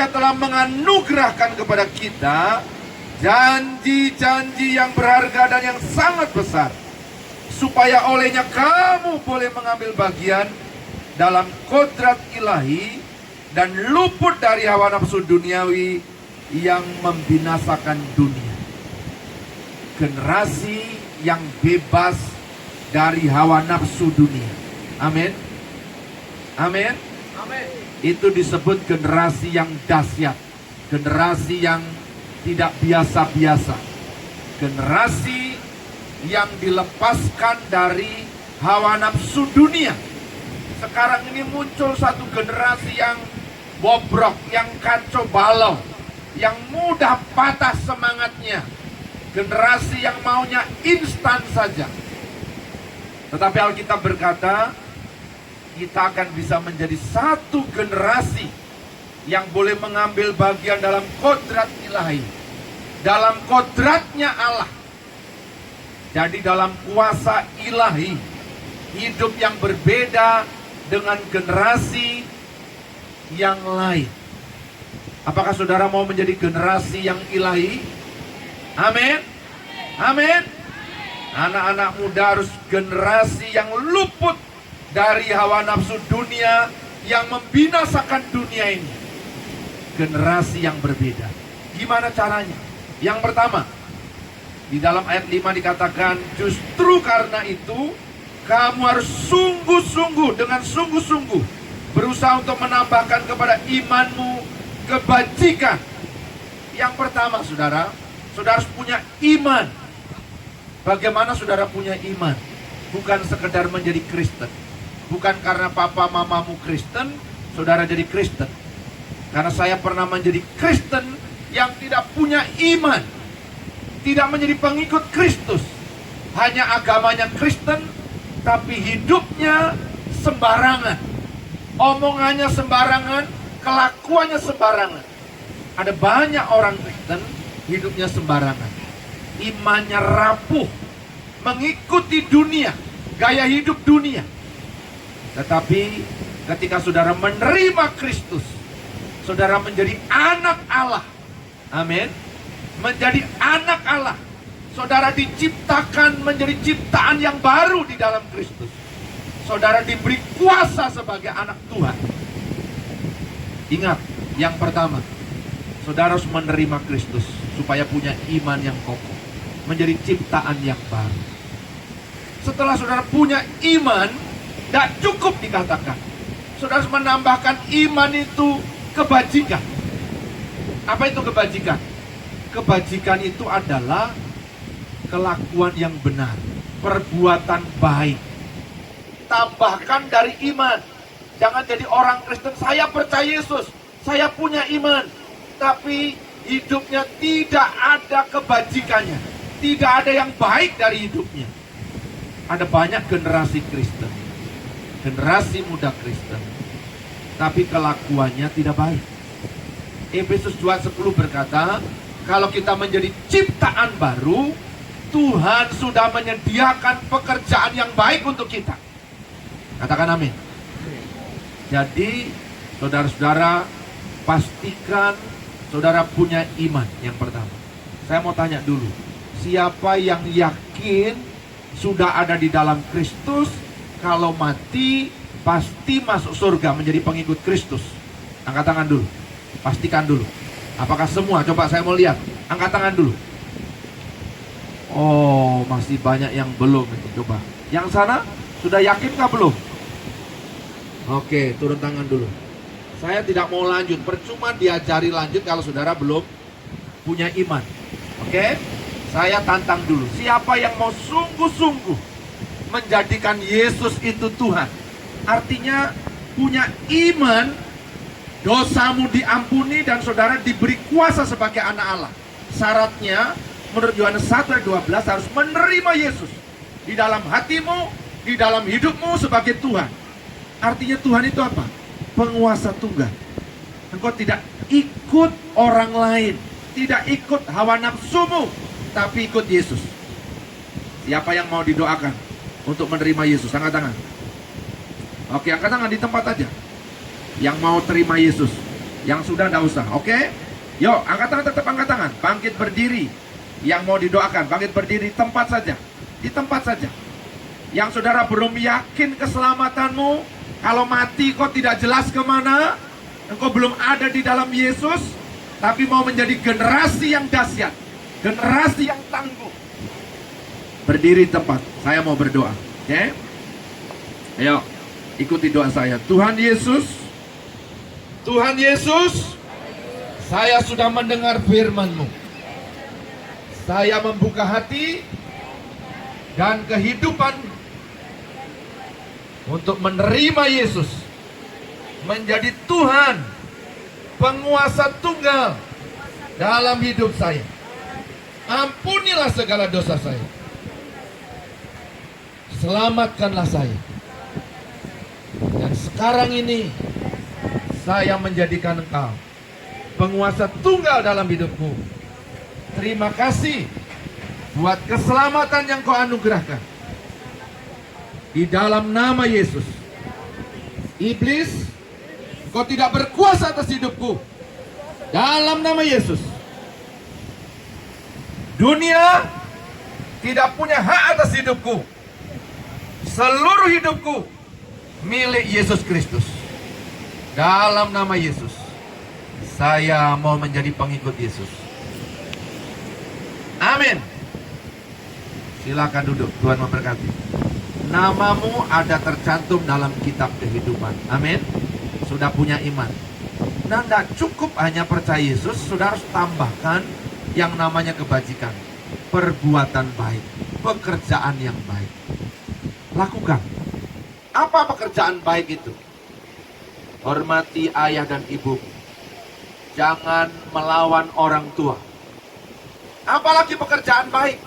telah menganugerahkan kepada kita janji-janji yang berharga dan yang sangat besar, supaya olehnya kamu boleh mengambil bagian dalam kodrat ilahi dan luput dari hawa nafsu duniawi yang membinasakan dunia. Generasi yang bebas dari hawa nafsu dunia. Amin. Amin. Amin. Itu disebut generasi yang dahsyat, generasi yang tidak biasa-biasa, generasi yang dilepaskan dari hawa nafsu dunia. Sekarang ini muncul satu generasi yang bobrok, yang kacau balau, yang mudah patah semangatnya, generasi yang maunya instan saja. Tetapi Alkitab berkata, kita akan bisa menjadi satu generasi yang boleh mengambil bagian dalam kodrat ilahi, dalam kodratnya Allah. Jadi dalam kuasa ilahi, hidup yang berbeda dengan generasi yang lain. Apakah saudara mau menjadi generasi yang ilahi? Amin. Amin. Anak-anak muda harus generasi yang luput dari hawa nafsu dunia yang membinasakan dunia ini. Generasi yang berbeda. Gimana caranya? Yang pertama, di dalam ayat 5 dikatakan, justru karena itu kamu harus sungguh-sungguh, dengan sungguh-sungguh berusaha untuk menambahkan kepada imanmu kebajikan. Yang pertama, saudara harus punya iman. Bagaimana saudara punya iman? Bukan sekedar menjadi Kristen. Bukan karena papa mamamu Kristen, saudara jadi Kristen. Karena saya pernah menjadi Kristen yang tidak punya iman, tidak menjadi pengikut Kristus, hanya agamanya Kristen, tapi hidupnya sembarangan, omongannya sembarangan, kelakuannya sembarangan. Ada banyak orang Kristen hidupnya sembarangan, imannya rapuh, mengikuti dunia, gaya hidup dunia. Tetapi ketika saudara menerima Kristus, saudara menjadi anak Allah. Amin. Menjadi anak Allah. Saudara diciptakan menjadi ciptaan yang baru di dalam Kristus. Saudara diberi kuasa sebagai anak Tuhan. Ingat, yang pertama, saudara harus menerima Kristus supaya punya iman yang kokoh, menjadi ciptaan yang baru. Setelah saudara punya iman, tidak cukup dikatakan. Saudara harus menambahkan iman itu kebajikan. Apa itu kebajikan? Kebajikan itu adalah kelakuan yang benar, perbuatan baik. Tambahkan dari iman. Jangan jadi orang Kristen, saya percaya Yesus, saya punya iman, tapi hidupnya tidak ada kebajikannya, tidak ada yang baik dari hidupnya. Ada banyak generasi Kristen, generasi muda Kristen, tapi kelakuannya tidak baik. Efesus 2:10 berkata, kalau kita menjadi ciptaan baru, Tuhan sudah menyediakan pekerjaan yang baik untuk kita. Katakan amin. Jadi, saudara-saudara, pastikan saudara punya iman yang pertama. Saya mau tanya dulu, siapa yang yakin sudah ada di dalam Kristus, kalau mati pasti masuk surga menjadi pengikut Kristus? Angkat tangan dulu. Pastikan dulu. Apakah semua? Coba saya mau lihat. Angkat tangan dulu. Oh, masih banyak yang belum itu. Coba. Yang sana sudah yakinkah belum? Oke, turun tangan dulu. Saya tidak mau lanjut. Percuma diajari lanjut kalau saudara belum punya iman. Oke? Saya tantang dulu. Siapa yang mau sungguh-sungguh menjadikan Yesus itu Tuhan? Artinya punya iman, dosamu diampuni dan saudara diberi kuasa sebagai anak Allah. Syaratnya menurut Yohanes 1:12 harus menerima Yesus di dalam hatimu, di dalam hidupmu sebagai Tuhan. Artinya Tuhan itu apa? Penguasa tunggal. Engkau tidak ikut orang lain, tidak ikut hawa nafsumu, tapi ikut Yesus. Siapa yang mau didoakan untuk menerima Yesus? Angkat tangan. Oke, angkat tangan di tempat aja. Yang mau terima Yesus, Yang sudah tidak usah, oke? Yuk, angkat tangan, tetap angkat tangan. Bangkit berdiri. Yang mau didoakan, bangkit berdiri, tempat saja. Di tempat saja. Yang saudara belum yakin keselamatanmu, kalau mati kok tidak jelas kemana, engkau belum ada di dalam Yesus, tapi mau menjadi generasi yang dahsyat, generasi yang tangguh. Berdiri tempat, saya mau berdoa, oke? Ayo, ikuti doa saya. Tuhan Yesus, Tuhan Yesus, saya sudah mendengar firman-Mu. Saya membuka hati dan kehidupan untuk menerima Yesus menjadi Tuhan, penguasa tunggal dalam hidup saya. Ampunilah segala dosa saya. Selamatkanlah saya. Dan sekarang ini saya menjadikan Engkau penguasa tunggal dalam hidupku. Terima kasih buat keselamatan yang Kau anugerahkan. Di dalam nama Yesus, iblis, Kau tidak berkuasa atas hidupku. Dalam nama Yesus, dunia tidak punya hak atas hidupku. Seluruh hidupku milik Yesus Kristus. Dalam nama Yesus, saya mau menjadi pengikut Yesus. Amin. Silakan duduk, Tuhan memberkati. Namamu ada tercantum dalam kitab kehidupan. Amin. Sudah punya iman. Nah, tidak cukup hanya percaya Yesus, sudah harus tambahkan yang namanya kebajikan, perbuatan baik, pekerjaan yang baik. Lakukan. Apa pekerjaan baik itu? Hormati ayah dan ibu. Jangan melawan orang tua. Apalagi pekerjaan baik.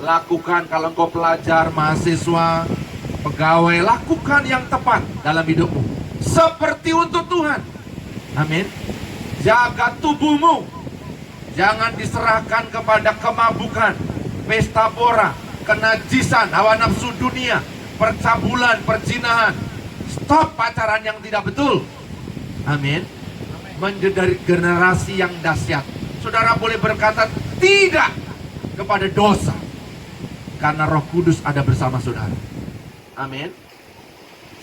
Lakukan kalau engkau pelajar, mahasiswa, pegawai, lakukan yang tepat dalam hidupmu. Seperti untuk Tuhan. Amin. Jaga tubuhmu. Jangan diserahkan kepada kemabukan, pesta pora, kenajisan, hawa nafsu dunia, percabulan, perzinahan. Stop pacaran yang tidak betul. Amin. Menjadi generasi yang dahsyat. Saudara boleh berkata tidak kepada dosa, karena Roh Kudus ada bersama saudara. Amin.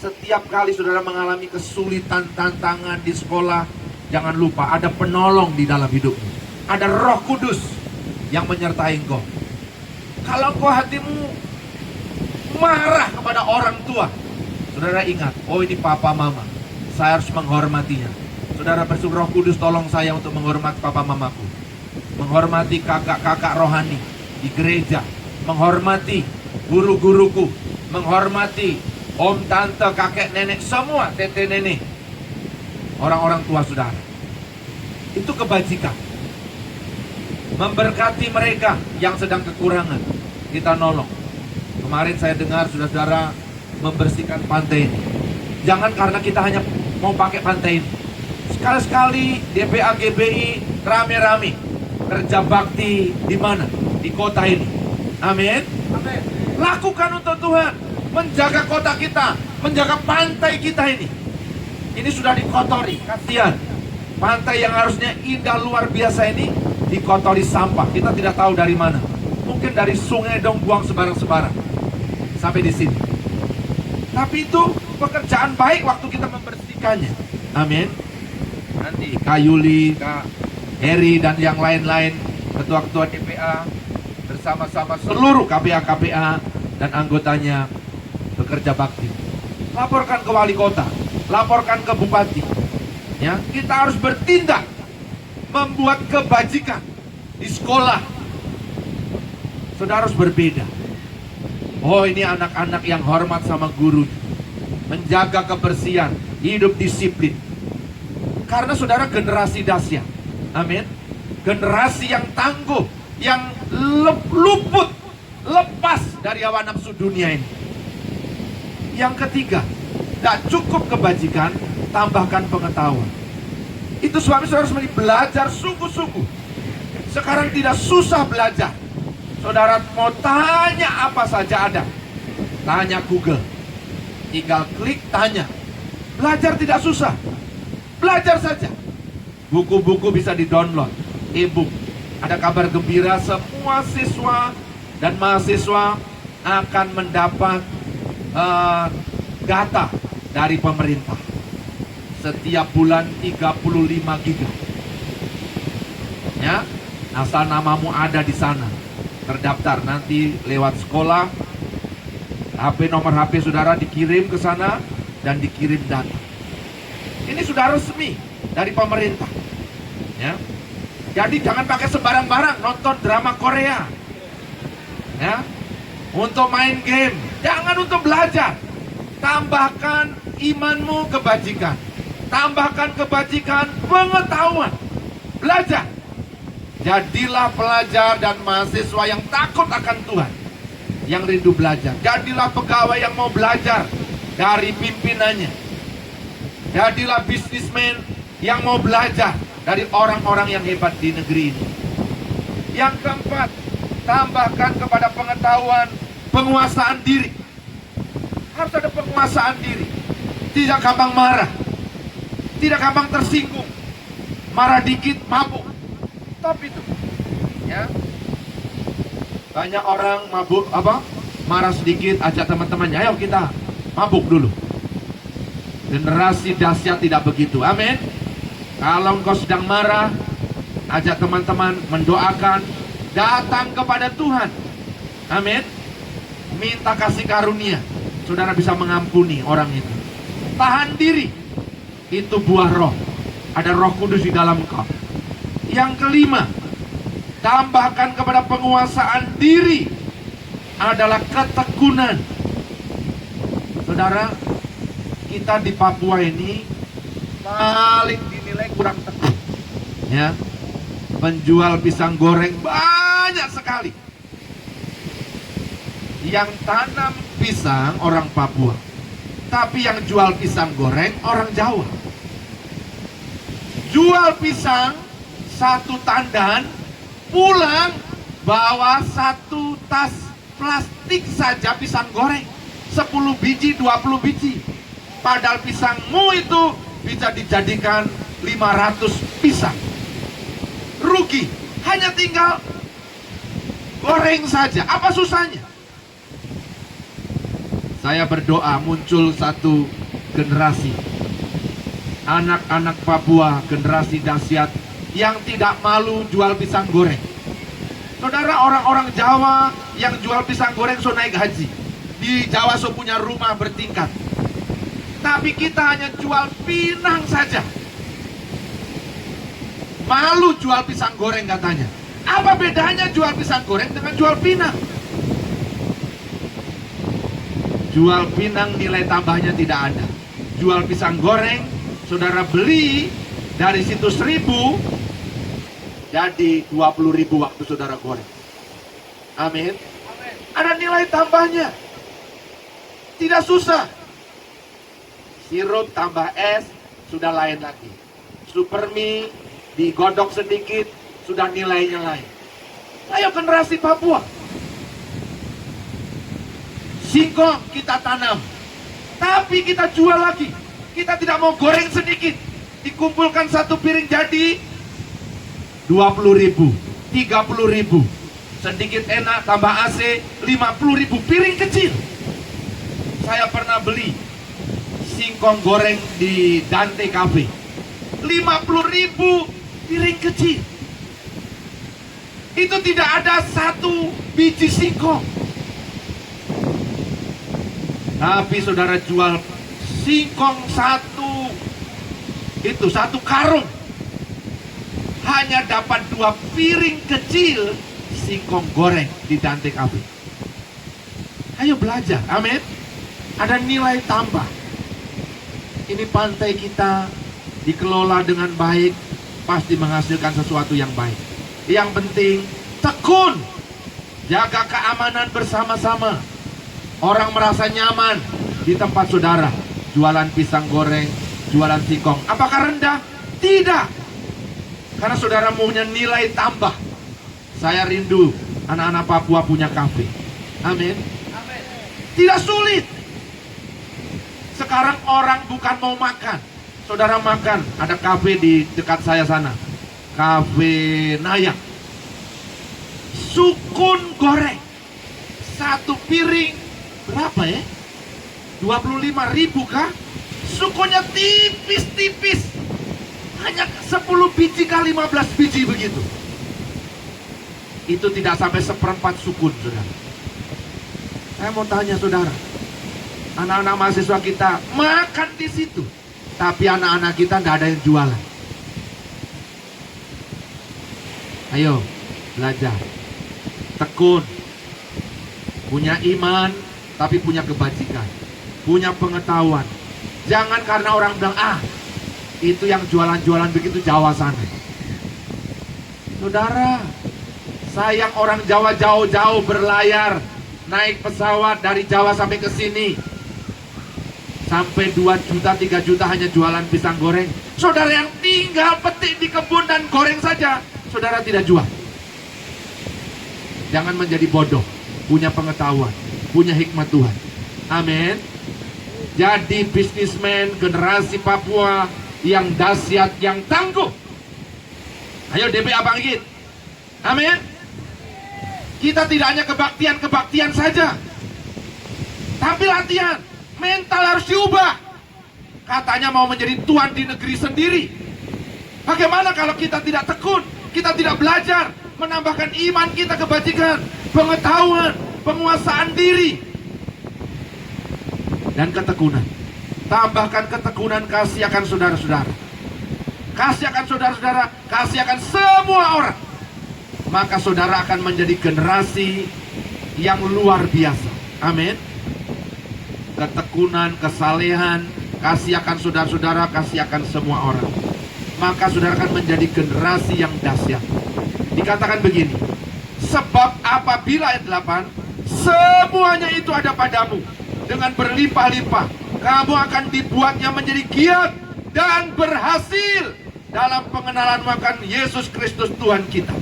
Setiap kali saudara mengalami kesulitan, tantangan di sekolah, jangan lupa ada penolong di dalam hidupmu. Ada Roh Kudus yang menyertai engkau. Kalau engkau hatimu marah kepada orang tua, saudara ingat, oh ini papa mama, saya harus menghormatinya. Saudara bersyukur, Roh Kudus tolong saya untuk menghormati papa mamaku, menghormati kakak-kakak rohani di gereja, menghormati guru-guruku, menghormati om, tante, kakek, nenek, semua tete nenek, orang-orang tua saudara. Itu kebajikan. Memberkati mereka yang sedang kekurangan, kita nolong. Kemarin saya dengar saudara-saudara membersihkan pantai ini. Jangan karena kita hanya mau pakai pantai ini. Sekali-sekali DPA GBI rame-rame kerja bakti di mana? Di kota ini. Amin. Amin. Lakukan untuk Tuhan, menjaga kota kita, menjaga pantai kita ini. Ini sudah dikotori, kasihan. Pantai yang harusnya indah luar biasa ini dikotori sampah. Kita tidak tahu dari mana. Mungkin dari sungai dong, buang sembarang-sembarang sampai di sini. Tapi itu pekerjaan baik waktu kita membersihkannya. Amin. Nanti Kak Yuli, Kak Heri dan yang lain-lain, ketua-ketua DPA bersama-sama seluruh KPA-KPA dan anggotanya bekerja bakti. Laporkan ke wali kota, laporkan ke bupati. Ya, kita harus bertindak, membuat kebajikan di sekolah. Saudara harus berbeda. Oh, ini anak-anak yang hormat sama guru, menjaga kebersihan, hidup disiplin. Karena saudara generasi dahsyat. Amin. Generasi yang tangguh, yang luput, lepas dari hawa nafsu dunia ini. Yang ketiga, tak cukup kebajikan, tambahkan pengetahuan. Itu sebabnya saudara harus belajar sungguh-sungguh. Sekarang tidak susah belajar. Saudara mau tanya apa saja ada. Tanya Google. Tinggal klik tanya. Belajar tidak susah. Belajar saja. Buku-buku bisa di-download, e-book. Ada kabar gembira, semua siswa dan mahasiswa akan mendapat data dari pemerintah. Setiap bulan 35 giga. Ya, asal namamu ada di sana, terdaftar, nanti lewat sekolah, nomor HP saudara dikirim ke sana dan dikirim data. Ini sudah resmi dari pemerintah. Ya. Jadi jangan pakai sembarang-barang nonton drama Korea. Ya. Untuk main game, jangan untuk belajar. Tambahkan imanmu kebajikan. Tambahkan kebajikan pengetahuan. Belajar. Jadilah pelajar dan mahasiswa yang takut akan Tuhan, yang rindu belajar. Jadilah pegawai yang mau belajar dari pimpinannya. Jadilah bisnismen yang mau belajar dari orang-orang yang hebat di negeri ini. Yang keempat, tambahkan kepada pengetahuan penguasaan diri. Harus ada penguasaan diri. Tidak gampang marah, tidak gampang tersinggung. Marah dikit mabuk. Stop itu. Ya. Banyak orang mabuk marah sedikit, ajak teman-temannya, ayo kita mabuk dulu. Generasi dahsyat tidak begitu. Amin. Kalau engkau sedang marah, ajak teman-teman mendoakan, datang kepada Tuhan. Amin. Minta kasih karunia. Saudara bisa mengampuni orang itu. Tahan diri. Itu buah roh. Ada Roh Kudus di dalam engkau. Yang kelima, tambahkan kepada penguasaan diri adalah ketekunan. Saudara, kita di Papua ini paling dinilai kurang tekun. Ya, penjual pisang goreng banyak sekali. Yang tanam pisang orang Papua, tapi yang jual pisang goreng orang Jawa. Jual pisang satu tandan, pulang bawa satu tas plastik saja pisang goreng, 10 biji, 20 biji. Padahal pisangmu itu bisa dijadikan 500 pisang. Rugi, hanya tinggal goreng saja. Apa susahnya? Saya berdoa muncul satu generasi anak-anak Papua, generasi dahsyat yang tidak malu jual pisang goreng. Saudara, orang-orang Jawa yang jual pisang goreng so naik haji. Di Jawa so punya rumah bertingkat. Tapi kita hanya jual pinang saja. Malu jual pisang goreng katanya. Apa bedanya jual pisang goreng dengan jual pinang? Jual pinang nilai tambahnya tidak ada. Jual pisang goreng, saudara beli dari situ 1.000, jadi 20.000 waktu saudara goreng. Amin. Ada nilai tambahnya. Tidak susah. Sirup tambah es, sudah lain lagi. Supermi digodok sedikit, sudah nilainya lain. Ayo generasi Papua. Singkong kita tanam, tapi kita jual lagi. Kita tidak mau goreng sedikit. Dikumpulkan satu piring jadi 20.000, 30.000. Sedikit enak, tambah AC, 50.000 piring kecil. Saya pernah beli singkong goreng di Dante Cafe, 50.000 piring kecil. Itu tidak ada satu biji singkong. Tapi saudara jual singkong satu karung, hanya dapat 2 piring kecil singkong goreng di Dante Cafe. Ayo belajar, amin. Ada nilai tambah. Ini pantai kita dikelola dengan baik, pasti menghasilkan sesuatu yang baik. Yang penting tekun, jaga keamanan bersama-sama. Orang merasa nyaman di tempat saudara jualan pisang goreng, jualan singkong. Apakah rendah? Tidak. Karena saudara punya nilai tambah. Saya rindu anak-anak Papua punya kafe. Amin. Tidak sulit. Sekarang orang bukan mau makan, Saudara makan, ada kafe di dekat saya sana, Kafe Nayak. Sukun goreng, satu piring berapa ya? 25.000 kah? Sukunnya tipis-tipis, hanya 10 biji kali 15 biji begitu. Itu tidak sampai seperempat sukun, saudara. Saya mau tanya saudara, anak-anak mahasiswa kita makan di situ, tapi anak-anak kita nggak ada yang jualan. Ayo belajar, tekun, punya iman, tapi punya kebajikan, punya pengetahuan. Jangan karena orang bilang, itu yang jualan-jualan begitu Jawa sana. Saudara, sayang orang Jawa jauh-jauh berlayar, naik pesawat dari Jawa sampai ke sini. Sampai 2 juta, 3 juta hanya jualan pisang goreng. Saudara yang tinggal petik di kebun dan goreng saja, saudara tidak jual. Jangan menjadi bodoh, punya pengetahuan, punya hikmat Tuhan. Amin. Jadi bisnismen generasi Papua yang dahsyat, yang tangguh. Ayo DPA bangkit. Amin. Kita tidak hanya kebaktian saja, tapi latihan. Mental harus diubah. Katanya mau menjadi tuan di negeri sendiri. Bagaimana kalau kita tidak tekun, kita tidak belajar, menambahkan iman kita, kebajikan, pengetahuan, penguasaan diri, dan ketekunan. Tambahkan ketekunan, kasih akan saudara-saudara, kasih akan saudara-saudara, kasih akan semua orang. Maka saudara akan menjadi generasi yang luar biasa. Amin. Ketekunan, kesalehan, kasih akan saudara-saudara, kasih akan semua orang. Maka saudara akan menjadi generasi yang dahsyat. Dikatakan begini, sebab apabila ayat 8, semuanya itu ada padamu dengan berlimpah-limpah, kamu akan dibuatnya menjadi giat dan berhasil dalam pengenalan akan Yesus Kristus Tuhan kita.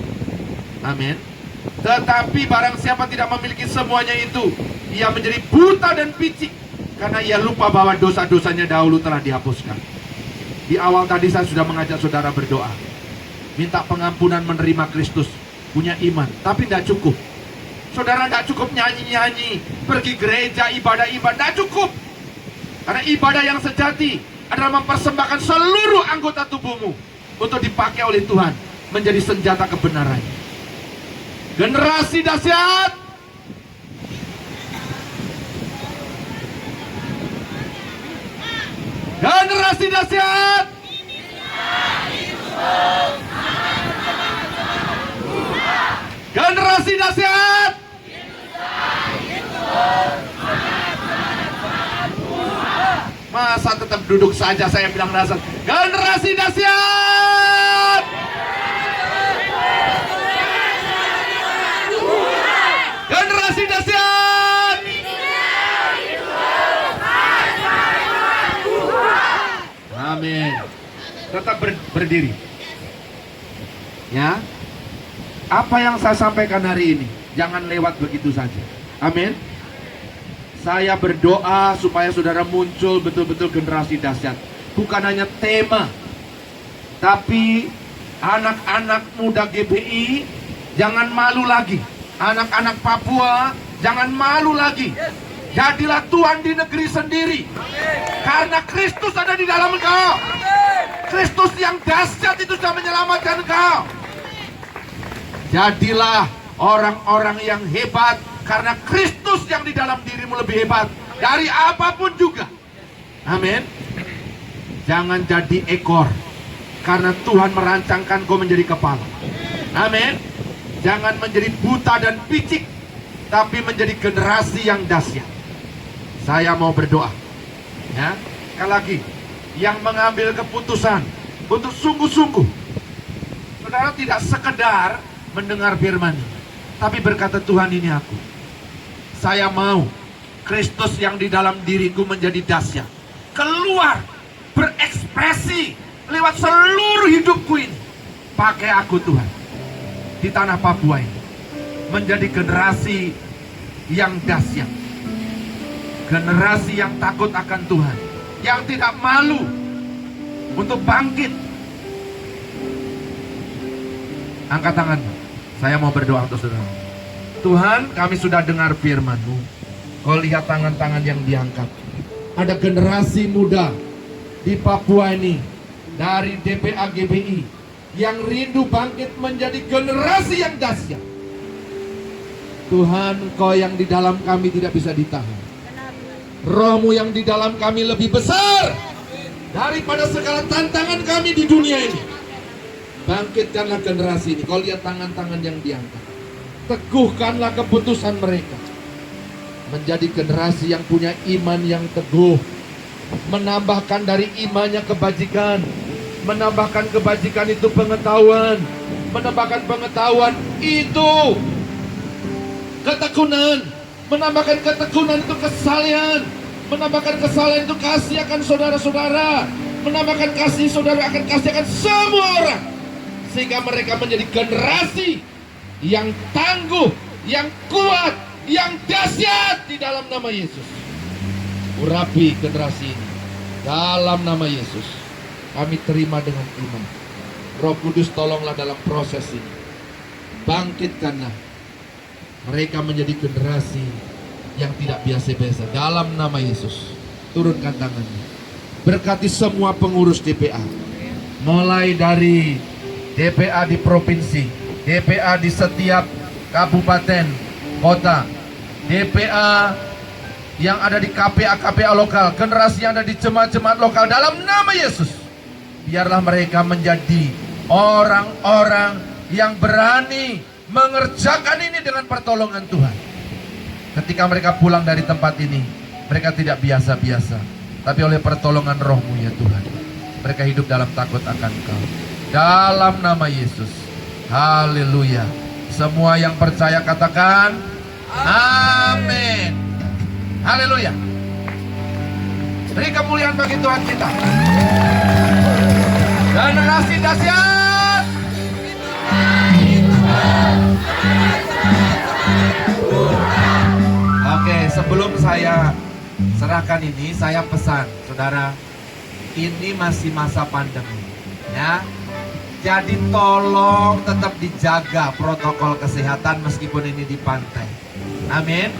Amin. Tetapi barang siapa tidak memiliki semuanya itu, ia menjadi buta dan picik, karena ia lupa bahwa dosa-dosanya dahulu telah dihapuskan. Di awal tadi saya sudah mengajak saudara berdoa, minta pengampunan, menerima Kristus, punya iman. Tapi tidak cukup. Saudara tidak cukup nyanyi-nyanyi, pergi gereja, ibadah-ibadah, tidak cukup. Karena ibadah yang sejati adalah mempersembahkan seluruh anggota tubuhmu untuk dipakai oleh Tuhan menjadi senjata kebenaran. Generasi dahsyat, generasi dahsyat, generasi dahsyat. Masa tetap duduk saja saya bilang dahsyat? Generasi dahsyat, generasi dahsyat. Amin. Tetap berdiri. Ya. Apa yang saya sampaikan hari ini jangan lewat begitu saja. Amin. Saya berdoa supaya saudara muncul betul-betul generasi dahsyat. Bukan hanya tema, tapi anak-anak muda GBI jangan malu lagi. Anak-anak Papua jangan malu lagi. Jadilah tuan di negeri sendiri. Karena Kristus ada di dalam engkau. Kristus yang dahsyat itu sudah menyelamatkan engkau. Jadilah orang-orang yang hebat, karena Kristus yang di dalam dirimu lebih hebat dari apapun juga. Amin. Jangan jadi ekor, karena Tuhan merancangkan kau menjadi kepala. Amin. Jangan menjadi buta dan picik, tapi menjadi generasi yang dahsyat. Saya mau berdoa, ya, sekali lagi, yang mengambil keputusan untuk sungguh-sungguh. Saudara tidak sekedar mendengar firman, tapi berkata, Tuhan, ini aku. Saya mau Kristus yang di dalam diriku menjadi dahsyat, keluar, berekspresi lewat seluruh hidupku ini. Pakai aku Tuhan di tanah Papua ini menjadi generasi yang dahsyat, generasi yang takut akan Tuhan, yang tidak malu untuk bangkit. Angkat tangan. Saya mau berdoa untuk saudara. Tuhan, kami sudah dengar firman-Mu. Kau lihat tangan-tangan yang diangkat. Ada generasi muda di Papua ini, dari DPA GBI, yang rindu bangkit menjadi generasi yang dahsyat. Tuhan, Kau yang di dalam kami tidak bisa ditahan. Roh-Mu yang di dalam kami lebih besar daripada segala tantangan kami di dunia ini. Bangkitkanlah generasi ini. Kau lihat tangan-tangan yang diangkat. Teguhkanlah keputusan mereka menjadi generasi yang punya iman yang teguh, menambahkan dari imannya kebajikan, menambahkan kebajikan itu pengetahuan, menambahkan pengetahuan itu ketekunan, menambahkan ketekunan itu kesalehan, menambahkan kesalehan itu kasih akan saudara-saudara, menambahkan kasih saudara akan kasih akan semua orang, sehingga mereka menjadi generasi yang tangguh, yang kuat, yang dahsyat di dalam nama Yesus. Urapi generasi ini dalam nama Yesus. Kami terima dengan iman. Roh Kudus, tolonglah dalam proses ini. Bangkitkanlah mereka menjadi generasi yang tidak biasa-biasa dalam nama Yesus. Turunkan tangannya. Berkati semua pengurus DPA, mulai dari DPA di provinsi, DPA di setiap kabupaten, kota, DPA yang ada di KPA lokal, generasi yang ada di jemaat-jemaat lokal, dalam nama Yesus. Biarlah mereka menjadi orang-orang yang berani mengerjakan ini dengan pertolongan Tuhan. Ketika mereka pulang dari tempat ini, mereka tidak biasa-biasa, tapi oleh pertolongan Roh-Mu ya Tuhan, mereka hidup dalam takut akan Kau. Dalam nama Yesus. Haleluya. Semua yang percaya katakan amin. Haleluya. Beri kemuliaan bagi Tuhan kita. Generasi dahsyat. Oke, sebelum saya serahkan ini, saya pesan, saudara, ini masih masa pandemi, ya. Jadi tolong tetap dijaga protokol kesehatan meskipun ini di pantai. Amin.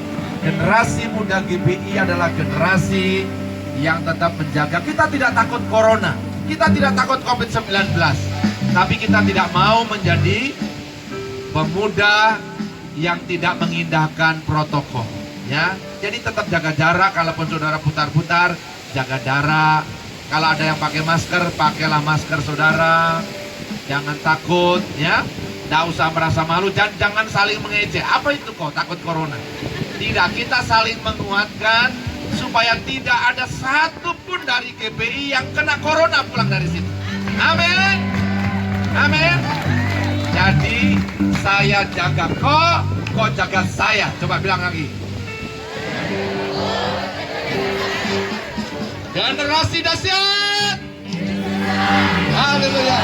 Generasi muda GBI adalah generasi yang tetap menjaga. Kita tidak takut corona, kita tidak takut COVID-19, tapi kita tidak mau menjadi pemuda yang tidak mengindahkan protokol, ya. Jadi tetap jaga jarak. Kalaupun saudara putar-putar, jaga jarak. Kalau ada yang pakai masker, pakailah masker saudara. Jangan takut, ya. Tidak usah merasa malu dan jangan saling mengejek. Apa itu kok takut corona? Tidak, kita saling menguatkan supaya tidak ada satupun dari GBI yang kena corona pulang dari situ. Amin. Amin. Jadi saya jaga kok jaga saya. Coba bilang lagi. Generasi dahsyat. Haleluya.